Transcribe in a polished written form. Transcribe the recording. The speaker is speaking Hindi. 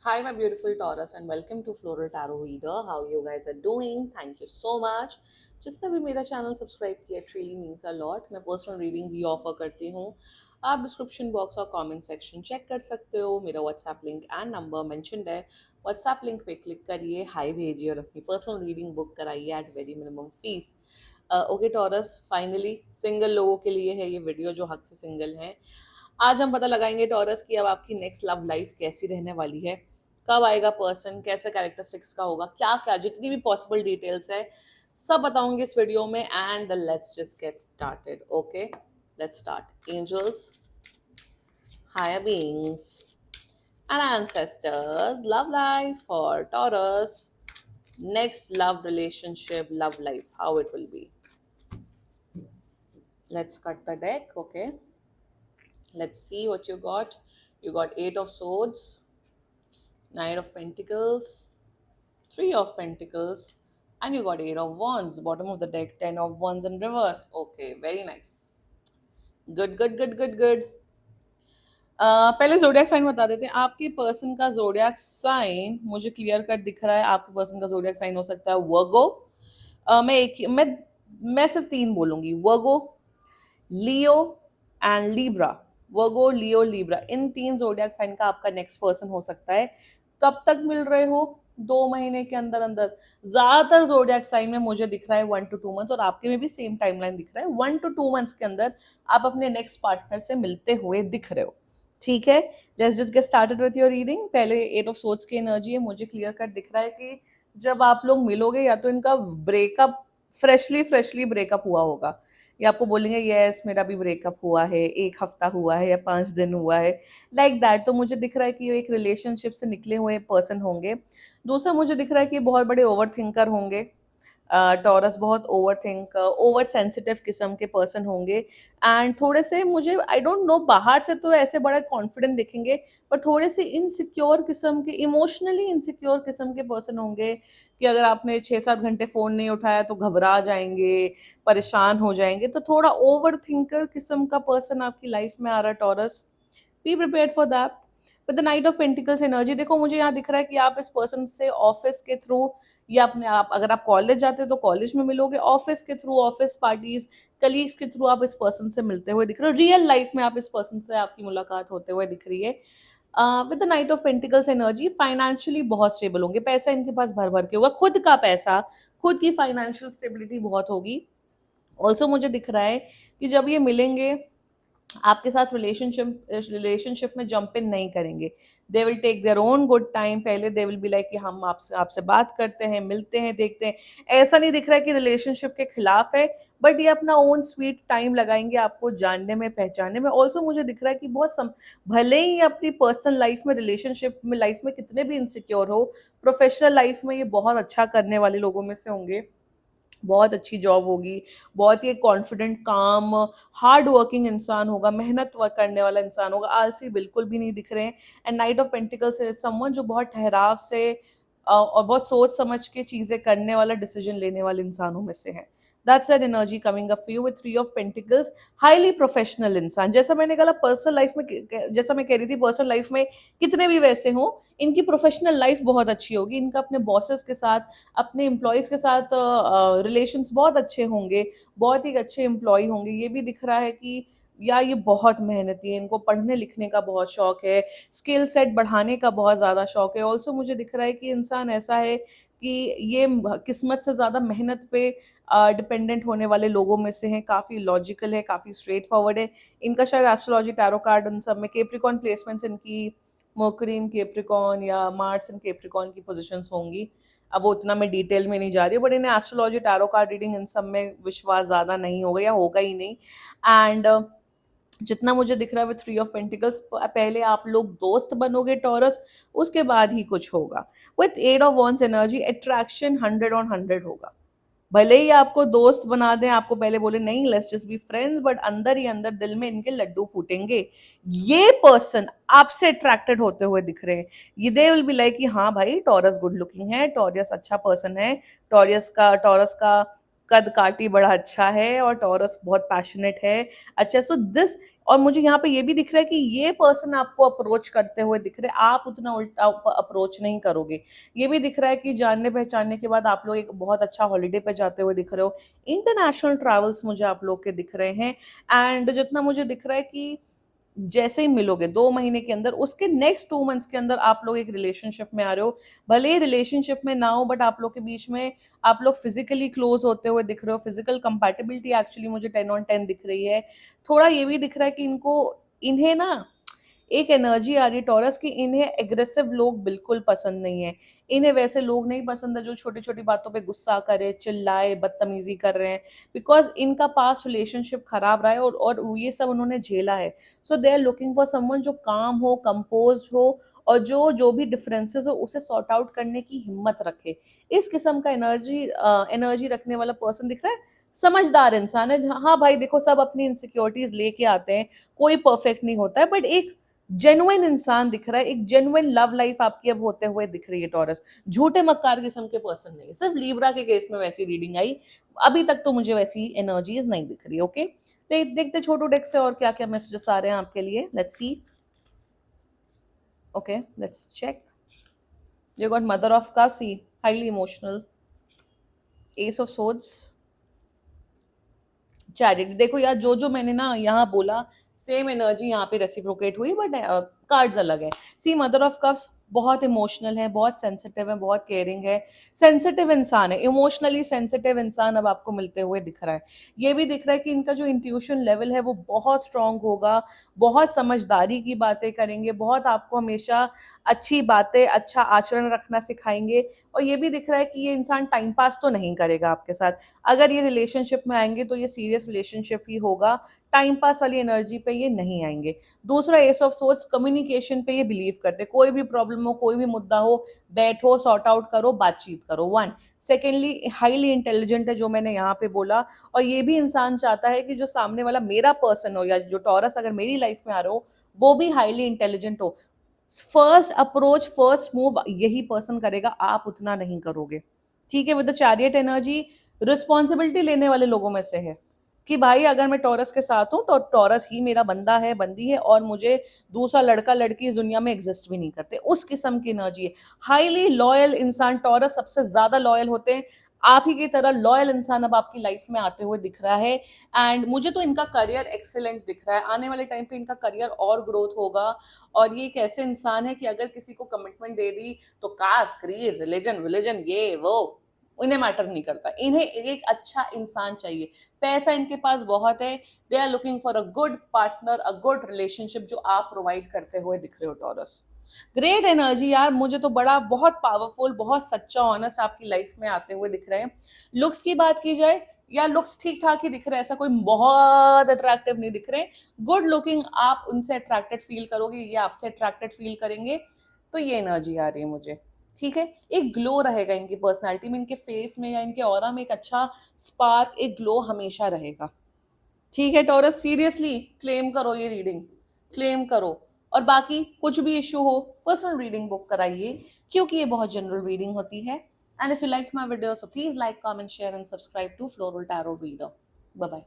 Hi, my beautiful Taurus, and welcome to Floral Tarot Reader. How you guys are doing? Thank you so much. जिसने भी मेरा चैनल सब्सक्राइब किया it really means a lot. मैं पर्सनल रीडिंग भी ऑफर करती हूँ. आप डिस्क्रिप्शन बॉक्स और कमेंट सेक्शन चेक कर सकते हो. मेरा WhatsApp link and number mentioned है. व्हाट्सएप लिंक पे क्लिक करिए, हाई भेजिए और अपनी पर्सनल रीडिंग बुक कराइए at very minimum fees. Okay Taurus, finally single लोगों के लिए है ये वीडियो जो हक से सिंगल हैं. आज हम पता लगाएंगे टॉरस की अब आपकी नेक्स्ट लव लाइफ कैसी रहने वाली है, कब आएगा पर्सन, कैसे कैरेक्टरिस्टिक्स का होगा, क्या क्या जितनी भी पॉसिबल डिटेल्स है सब बताऊंगी इस वीडियो में. And let's just get started. Okay, let's start. Angels, higher beings and ancestors, love life for Taurus, next love relationship, love life, how it will be. Let's cut the deck. Okay, let's see what you got. You got 8 of Swords, Knight of Pentacles, 3 of Pentacles, and you got 8 of Wands. Bottom of the deck, 10 of Wands in reverse. Okay, very nice. Good, good, good, good, good. पहले जोडियाक साइन बता देते हैं. आपके पर्सन का जोडियाक साइन मुझे क्लियर कट दिख रहा है. आपके पर्सन का जोडियाक साइन हो सकता है वर्गो. मैं सिर्फ 3 बोलूंगी. Virgo, Leo and Libra. Virgo, Leo, Libra, इन 3 जोडियाक साइन का आपका नेक्स्ट पर्सन हो सकता है. कब तक मिल रहे हो? 2 महीने के अंदर अंदर. ज्यादातर जोडियाक साइन में मुझे दिख रहा है 1 to 2 months, और आपके में भी सेम टाइमलाइन दिख रहा है. 1 to 2 months के अंदर आप अपने नेक्स्ट पार्टनर से मिलते हुए दिख रहे हो. ठीक है, let's just get started with your reading. पहले 8 of Swords की एनर्जी है. मुझे क्लियर कट दिख रहा है कि जब आप लोग मिलोगे या तो इनका ब्रेकअप फ्रेशली ब्रेकअप हुआ होगा, या आपको बोलेंगे यस मेरा भी ब्रेकअप हुआ है, 1 हफ्ता हुआ है या 5 दिन हुआ है, लाइक दैट. तो मुझे दिख रहा है कि ये एक रिलेशनशिप से निकले हुए पर्सन होंगे. दूसरा मुझे दिख रहा है कि बहुत बड़े ओवर थिंकर होंगे. टॉरस बहुत ओवर सेंसिटिव किस्म के पर्सन होंगे. एंड थोड़े से मुझे आई डोंट नो, बाहर से तो ऐसे बड़ा कॉन्फिडेंट दिखेंगे, पर थोड़े से इनसिक्योर किस्म के, इमोशनली इनसिक्योर किस्म के पर्सन होंगे कि अगर आपने 6-7 घंटे फ़ोन नहीं उठाया तो घबरा जाएंगे, परेशान हो जाएंगे. तो थोड़ा ओवर थिंकर किस्म का पर्सन आपकी लाइफ में आ रहा है taurus. Be prepared for that. With the night of pentacles energy देखो, मुझे यहाँ दिख रहा है कि आप इस पर्सन से ऑफिस के थ्रू या अपने आप, अगर आप कॉलेज जाते हो तो कॉलेज में मिलोगे, ऑफिस के थ्रू, ऑफिस पार्टीज, कलीग्स के थ्रू आप इस पर्सन से मिलते हुए दिख रहे हो. रियल लाइफ में आप इस पर्सन से आपकी मुलाकात होते हुए दिख रही है. With the night of pentacles energy financially बहुत स्टेबल होंगे. पैसा इनके पास भर भर के होगा, खुद का पैसा, खुद की फाइनेंशियल स्टेबिलिटी बहुत होगी. ऑल्सो मुझे दिख रहा है कि जब ये मिलेंगे आपके साथ रिलेशनशिप में जंप इन नहीं करेंगे. They will take their own good time. पहले दे विल बी लाइक कि हम आपसे आपसे बात करते हैं, मिलते हैं, देखते हैं. ऐसा नहीं दिख रहा है कि रिलेशनशिप के खिलाफ है, बट ये अपना ओन स्वीट टाइम लगाएंगे आपको जानने में, पहचानने में. ऑल्सो मुझे दिख रहा है कि भले ही अपनी पर्सनल लाइफ में, रिलेशनशिप में, लाइफ में कितने भी इनसिक्योर हो, प्रोफेशनल लाइफ में ये बहुत अच्छा करने वाले लोगों में से होंगे. बहुत अच्छी जॉब होगी, बहुत ही कॉन्फिडेंट, काम, हार्ड वर्किंग इंसान होगा, मेहनत करने वाला इंसान होगा. आलसी बिल्कुल भी नहीं दिख रहे हैं. एंड नाइट ऑफ पेंटिकल्स है समवन जो बहुत ठहराव से और बहुत सोच समझ के चीजें करने वाला, डिसीजन लेने वाले इंसानों में से है. That's that energy coming up for you with 3 of Pentacles. Highly professional इंसान, जैसा मैंने कहा पर्सनल लाइफ में, जैसा मैं कह रही थी पर्सनल लाइफ में कितने भी वैसे हों, इनकी प्रोफेशनल लाइफ बहुत अच्छी होगी. इनका अपने बॉसेस के साथ, अपने एम्प्लॉयज़ के साथ रिलेशंस बहुत अच्छे होंगे, बहुत ही अच्छे एम्प्लॉई होंगे. ये भी दिख रहा है कि या ये बहुत मेहनती है, इनको पढ़ने लिखने का बहुत शौक है, स्किल सेट बढ़ाने का बहुत ज़्यादा शौक है. ऑल्सो मुझे दिख रहा है कि इंसान ऐसा है कि ये किस्मत से ज़्यादा मेहनत पे डिपेंडेंट होने वाले लोगों में से हैं. काफ़ी लॉजिकल है, काफ़ी स्ट्रेट फॉरवर्ड है. इनका शायद एस्ट्रोलॉजी, टैरो कार्ड, उन सब में कैप्रिकॉर्न प्लेसमेंट्स इनकी मर्क्यूरी इन कैप्रिकॉर्न या मार्स इन कैप्रिकॉर्न की पोजीशंस होंगी. अब वो उतना मैं डिटेल में नहीं जा रही हूँ, बट इन्हें एस्ट्रोलॉजी, टैरो कार्ड रीडिंग, इन सब में विश्वास ज़्यादा नहीं होगा या होगा ही नहीं. एंड जितना मुझे दिख रहा है विद 3 of Pentacles, पहले आप लोग दोस्त बनोगे टॉरस, उसके बाद ही कुछ होगा. With 8 of Wands energy attraction 100/100 होगा. भले ही आपको दोस्त बना दें, आपको पहले बोले नहीं let's just be friends, but अंदर ही अंदर दिल में इनके लड्डू फूटेंगे. ये पर्सन आपसे अट्रैक्टेड होते हुए दिख रहे हैं. ये दे विल बी लाइक कि हाँ भाई टॉरस गुड लुकिंग है, टॉरस अच्छा पर्सन है, टॉरस का कद काठी बड़ा अच्छा है और टॉरस बहुत पैशनेट है। अच्छा, सो दिस, और मुझे यहाँ पे ये भी दिख रहा है कि ये पर्सन आपको अप्रोच करते हुए दिख रहे हैं, आप उतना उल्टा अप्रोच नहीं करोगे। ये भी दिख रहा है कि जानने पहचानने के बाद आप लोग एक बहुत अच्छा हॉलिडे पे जाते हुए दिख रहे हो। इंटरनेशनल ट्रैवल्स मुझे आप लोग के दिख रहे हैं। एंड जितना मुझे दिख रहा है कि जैसे ही मिलोगे 2 महीने के अंदर, उसके नेक्स्ट 2 मंथ्स के अंदर आप लोग एक रिलेशनशिप में आ रहे हो। भले ही रिलेशनशिप में ना हो, बट आप लोग के बीच में आप लोग फिजिकली क्लोज होते हुए दिख रहे हो। फिजिकल कंपैटिबिलिटी एक्चुअली मुझे 10 on 10 दिख रही है। थोड़ा ये भी दिख रहा है कि इन्हें ना एक एनर्जी आ रही है टॉरस की, इन्हें एग्रेसिव लोग बिल्कुल पसंद नहीं है। इन्हें वैसे लोग नहीं पसंद है जो छोटी छोटी बातों पे गुस्सा करे, चिल्लाए, बदतमीजी कर रहे हैं। बिकॉज इनका पास्ट रिलेशनशिप खराब रहा है और ये सब उन्होंने झेला है। So they are looking for someone जो काम हो, कंपोज हो, और जो जो भी डिफरेंसेस हो उसे सॉर्ट आउट करने की हिम्मत रखे। इस किस्म का एनर्जी रखने वाला पर्सन दिख रहा है। समझदार इंसान है। हाँ भाई देखो, सब अपनी इनसिक्योरिटीज लेके आते हैं, कोई परफेक्ट नहीं होता है, बट एक जेन्युइन इंसान दिख रहा है। एक जेन्युइन लव लाइफ आपकी अब होते हुए दिख रही है टॉरस। झूठे मक्कार किस्म के पर्सन नहीं है। सिर्फ लीब्रा के केस में वैसी रीडिंग आई। अभी तक तो मुझे वैसी एनर्जीज नहीं दिख रही। ओके, देखते छोटू डेक से और क्या क्या मैसेजेस आ रहे हैं आपके लिए। Let's see. Okay, let's check. You got mother of cups, highly emotional, ace of swords, charity. देखो यार, जो जो मैंने ना यहाँ बोला, सेम एनर्जी यहाँ पे रेसिप्रोकेट हुई, बट कार्ड्स अलग है। सी, मदर ऑफ कप्स बहुत इमोशनल है, बहुत सेंसिटिव है, बहुत केयरिंग है। सेंसिटिव इंसान है, इमोशनली सेंसिटिव इंसान अब आपको मिलते हुए दिख रहा है। ये भी दिख रहा है कि इनका जो इंट्यूशन लेवल है वो बहुत स्ट्रांग होगा। बहुत समझदारी की बातें करेंगे, बहुत आपको हमेशा अच्छी बातें, अच्छा आचरण रखना सिखाएंगे। और ये भी दिख रहा है कि ये इंसान टाइम पास तो नहीं करेगा आपके साथ। अगर ये रिलेशनशिप में आएंगे तो ये सीरियस रिलेशनशिप ही होगा। टाइम पास वाली एनर्जी पे ये नहीं आएंगे। दूसरा, एस ऑफ सोर्ड्स, कम्युनिकेशन पे ये बिलीव करते हैं। कोई भी प्रॉब्लम हो, कोई भी मुद्दा हो, बैठो, सॉर्ट आउट करो, बातचीत करो। वन, सेकेंडली हाईली इंटेलिजेंट है, जो मैंने यहाँ पे बोला। और ये भी इंसान चाहता है कि जो सामने वाला मेरा पर्सन हो, या जो टॉरस अगर मेरी लाइफ में आ रहा हो, वो भी हाईली इंटेलिजेंट हो। फर्स्ट अप्रोच, फर्स्ट मूव यही पर्सन करेगा, आप उतना नहीं करोगे। ठीक है, with the chariot energy, responsibility लेने वाले लोगों में से है कि भाई अगर मैं टॉरस के साथ हूं तो टॉरस ही मेरा बंदा है, बंदी है, और मुझे दूसरा लड़का लड़की इस दुनिया में एग्जिस्ट भी नहीं करते। उस किस्म की एनर्जी है। हाईली लॉयल इंसान टॉरस, सबसे ज्यादा लॉयल होते हैं। आप ही की तरह लॉयल इंसान अब आपकी लाइफ में आते हुए दिख रहा है। एंड मुझे तो इनका करियर एक्सेलेंट दिख रहा है। आने वाले टाइम पे इनका करियर और ग्रोथ होगा। और ये एक ऐसे इंसान है कि अगर किसी को कमिटमेंट दे दी तो कास्ट, क्रीड, रिलीजन विलीजन, ये वो इन्हें मैटर नहीं करता। इन्हें एक अच्छा इंसान चाहिए। पैसा इनके पास बहुत है। They are looking for a good partner, a good relationship, जो आप प्रोवाइड करते हुए दिख रहे हो टॉरस। ग्रेट एनर्जी यार, मुझे तो बड़ा बहुत पावरफुल, बहुत सच्चा, ऑनेस्ट आपकी लाइफ में आते हुए दिख रहे हैं। लुक्स की बात की जाए, या लुक्स ठीक ठाक ही दिख रहे हैं, ऐसा कोई बहुत अट्रैक्टिव नहीं दिख रहे। गुड लुकिंग, आप उनसे अट्रैक्टेड फील करोगे, ये आपसे अट्रैक्टेड फील करेंगे। तो ये एनर्जी आ रही है मुझे। ठीक है, एक ग्लो रहेगा इनकी पर्सनालिटी में, इनके फेस में या इनके ऑरा में एक अच्छा स्पार्क, एक ग्लो हमेशा रहेगा। ठीक है टॉरस, सीरियसली क्लेम करो ये रीडिंग, क्लेम करो। और बाकी कुछ भी इश्यू हो, पर्सनल रीडिंग बुक कराइए, क्योंकि ये बहुत जनरल रीडिंग होती है। And if you like my video, so please like, comment, share and subscribe to floral tarot reader. Bye bye.